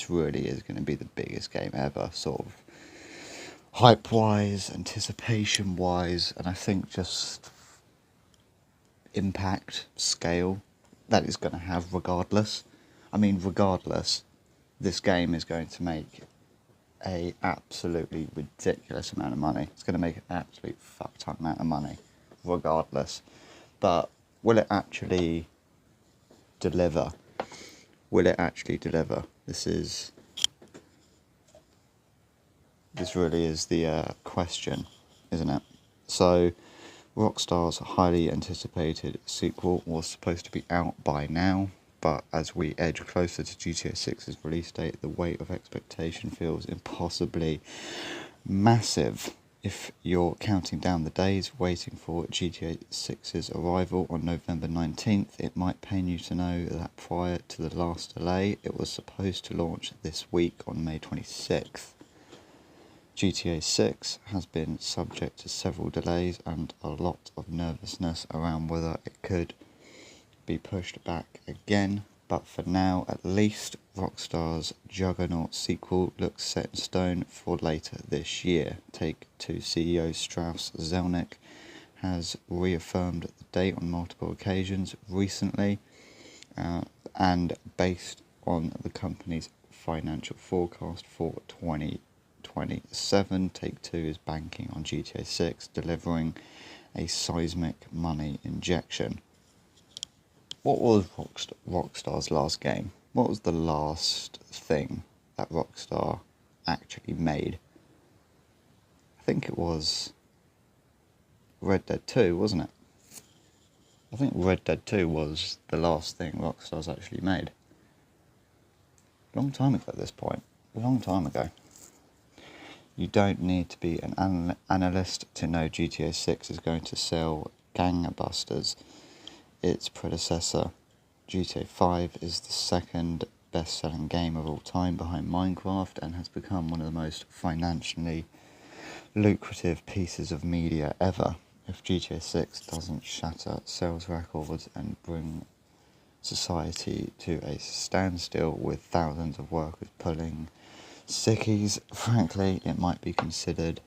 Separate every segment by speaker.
Speaker 1: this really is going to be the biggest game ever, sort of hype-wise, anticipation-wise, and I think just impact, scale, that it's going to have regardless. I mean, regardless, this game is going to make a absolutely ridiculous amount of money. It's going to make an absolute fuck ton amount of money, regardless. But will it actually deliver? Will it actually deliver? This really is the question, isn't it? So, Rockstar's highly anticipated sequel was supposed to be out by now, but as we edge closer to GTA 6's release date, the weight of expectation feels impossibly massive. If you're counting down the days waiting for GTA 6's arrival on November 19th, it might pain you to know that prior to the last delay, it was supposed to launch this week on May 26th. GTA 6 has been subject to several delays and a lot of nervousness around whether it could be pushed back again, but for now at least, Rockstar's Juggernaut sequel looks set in stone for later this year. Take-Two CEO Strauss Zelnick has reaffirmed the date on multiple occasions recently, and based on the company's financial forecast for 2027, Take-Two is banking on GTA 6 delivering a seismic money injection. What was Rockstar's last game? What was the last thing that Rockstar actually made? I think it was Red Dead 2, wasn't it? I think Red Dead 2 was the last thing Rockstar's actually made. A long time ago at this point. A long time ago. You don't need to be an analyst to know GTA 6 is going to sell gangbusters. Its predecessor, GTA 5, is the second best-selling game of all time behind Minecraft and has become one of the most financially lucrative pieces of media ever. If GTA 6 doesn't shatter sales records and bring society to a standstill with thousands of workers pulling sickies, frankly, it might be considered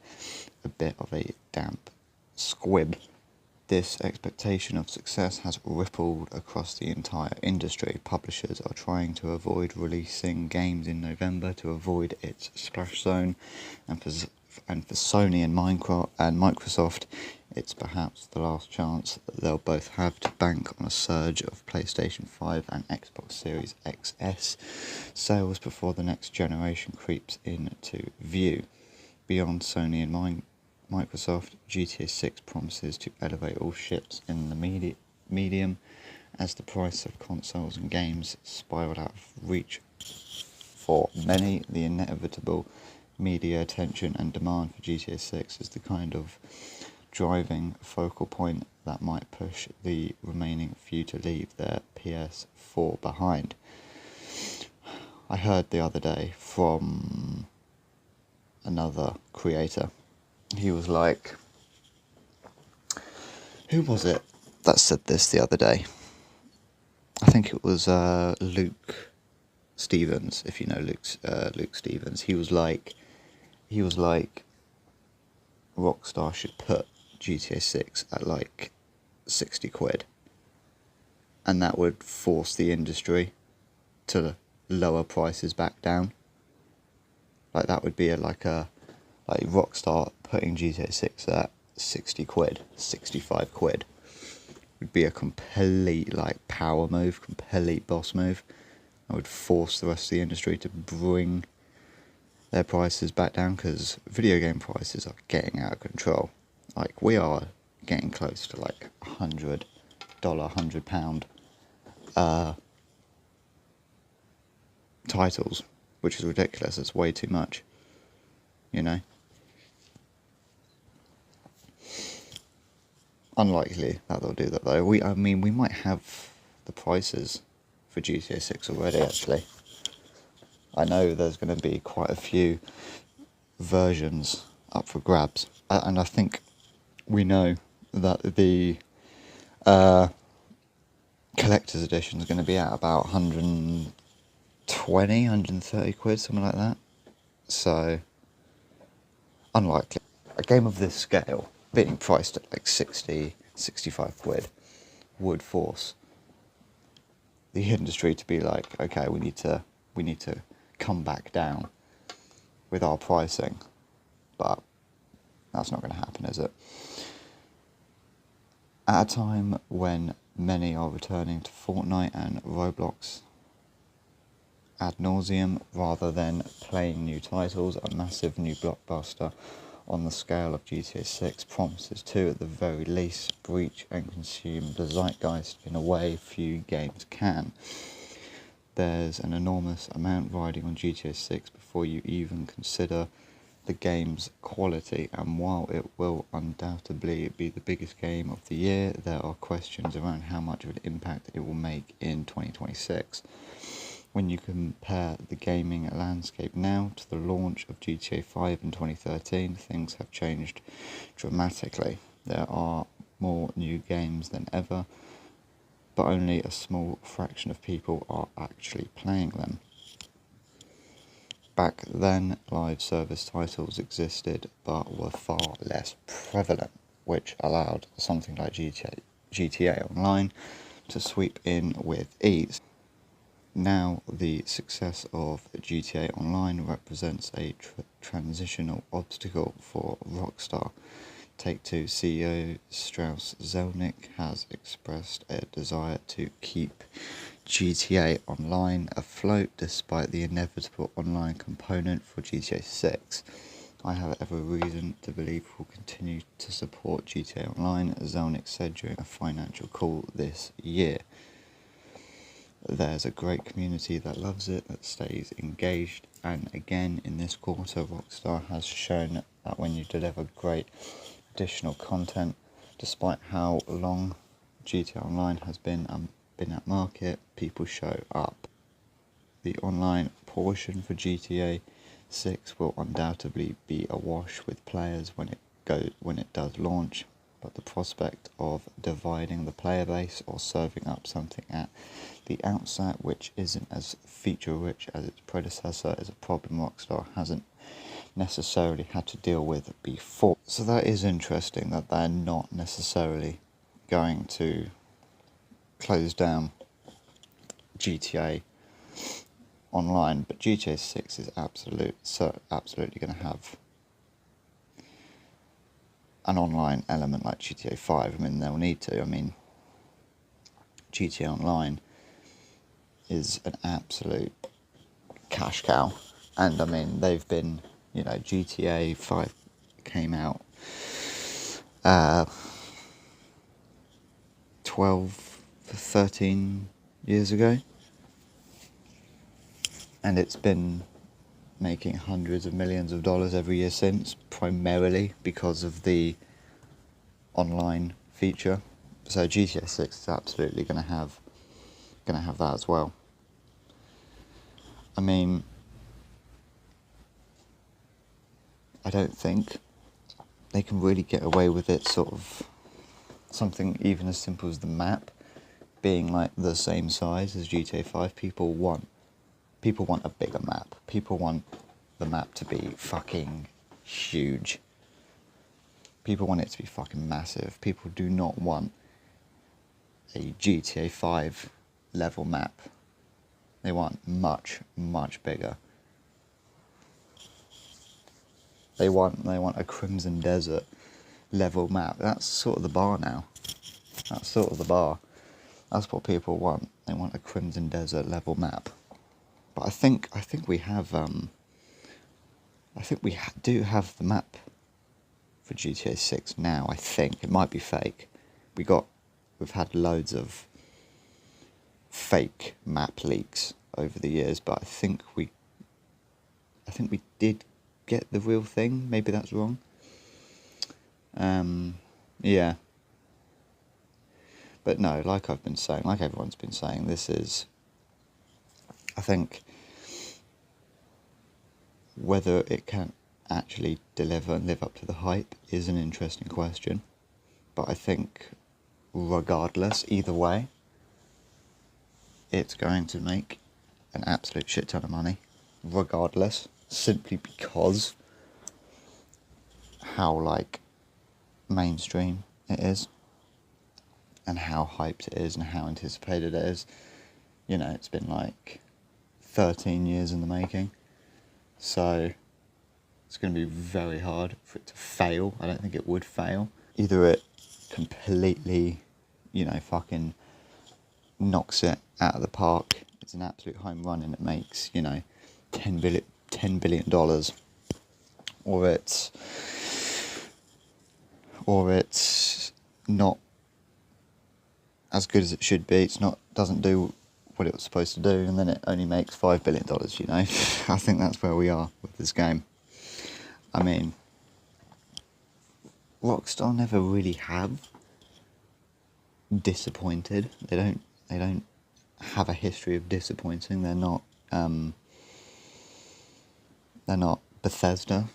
Speaker 1: a bit of a damp squib. This expectation of success has rippled across the entire industry. Publishers are trying to avoid releasing games in November to avoid its splash zone, and for Sony and Microsoft, it's perhaps the last chance that they'll both have to bank on a surge of PlayStation 5 and Xbox Series XS sales before the next generation creeps into view. Beyond Sony and Microsoft, GTA 6 promises to elevate all ships in the medium as the price of consoles and games spiraled out of reach. For many, the inevitable media attention and demand for GTA 6 is the kind of driving focal point that might push the remaining few to leave their PS4 behind. I heard the other day from another creator. He was like, who was it that said this the other day? I think it was Luke Stevens, if you know Luke Stevens. He was like, Rockstar should put GTA 6 at like 60 quid. And that would force the industry to lower prices back down. Like that would be like Rockstar putting GTA 6 at 60 quid, 65 quid would be a complete power move, complete boss move. I would force the rest of the industry to bring their prices back down, because video game prices are getting out of control. Like, we are getting close to $100, £100 titles, which is ridiculous. It's way too much, you know. Unlikely that they'll do that though. We might have the prices for GTA 6 already, actually. I know there's going to be quite a few versions up for grabs, and I think we know that the collector's edition is going to be at about $110 130 quid, something like that. So, unlikely. A game of this scale, being priced at like 60, 65 quid, would force the industry to be like, okay, we need to come back down with our pricing. But that's not going to happen, is it? At a time when many are returning to Fortnite and Roblox ad nauseum rather than playing new titles, a massive new blockbuster on the scale of GTA 6 promises to, at the very least, breach and consume the zeitgeist in a way few games can. There's an enormous amount riding on GTA 6 before you even consider the game's quality, and while it will undoubtedly be the biggest game of the year, there are questions around how much of an impact it will make in 2026. When you compare the gaming landscape now to the launch of GTA 5 in 2013, things have changed dramatically. There are more new games than ever, but only a small fraction of people are actually playing them. Back then, live service titles existed but were far less prevalent, which allowed something like GTA Online to sweep in with ease. Now, the success of GTA Online represents a transitional obstacle for Rockstar. Take-Two CEO Strauss Zelnick has expressed a desire to keep GTA Online afloat despite the inevitable online component for GTA 6. I have every reason to believe we'll continue to support GTA Online, Zelnick said during a financial call this year. There's a great community that loves it, that stays engaged, and again in this quarter Rockstar has shown that when you deliver great additional content, despite how long GTA Online has been at market, people show up. The online portion for GTA 6 will undoubtedly be awash with players when it does launch, but the prospect of dividing the player base or serving up something at the outset which isn't as feature-rich as its predecessor is a problem Rockstar hasn't necessarily had to deal with before. So that is interesting that they're not necessarily going to close down GTA Online, but GTA 6 is absolutely going to have an online element like GTA 5. I mean, they'll need to. I mean, GTA Online is an absolute cash cow, and I mean, they've been, GTA 5 came out 13 years ago, and it's been making hundreds of millions of dollars every year since, primarily because of the online feature. So GTA 6 is absolutely going to have that as well. I mean, I don't think they can really get away with it, sort of something even as simple as the map being like the same size as GTA 5. People want a bigger map. People want the map to be fucking huge. People want it to be fucking massive. People do not want a GTA 5 level map. They want much, much bigger. They want a Crimson Desert level map. That's sort of the bar now. That's sort of the bar. That's what people want. They want a Crimson Desert level map. But I think we have do have the map for GTA 6 now. I think it might be fake. We've had loads of fake map leaks over the years, but I think we did get the real thing. Maybe that's wrong. Yeah. But no, like I've been saying, like everyone's been saying, I think whether it can actually deliver and live up to the hype is an interesting question. But I think regardless, either way, it's going to make an absolute shit ton of money, regardless, simply because how like mainstream it is and how hyped it is and how anticipated it is. You know, it's been like 13 years in the making, so it's going to be very hard for it to fail. I don't think it would fail. Either it completely, you know, fucking knocks it out of the park, it's an absolute home run and it makes, you know, $10 billion, or it's not as good as it should be. Doesn't do what it was supposed to do, and then it only makes $5 billion, you know. I think that's where we are with this game. I mean, Rockstar never really have disappointed. They don't have a history of disappointing. They're not Bethesda.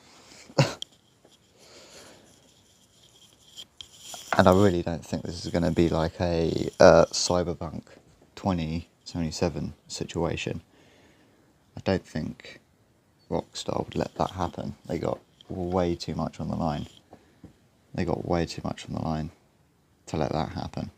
Speaker 1: And I really don't think this is going to be like a Cyberpunk 2077 situation. I don't think Rockstar would let that happen. They got way too much on the line. To let that happen.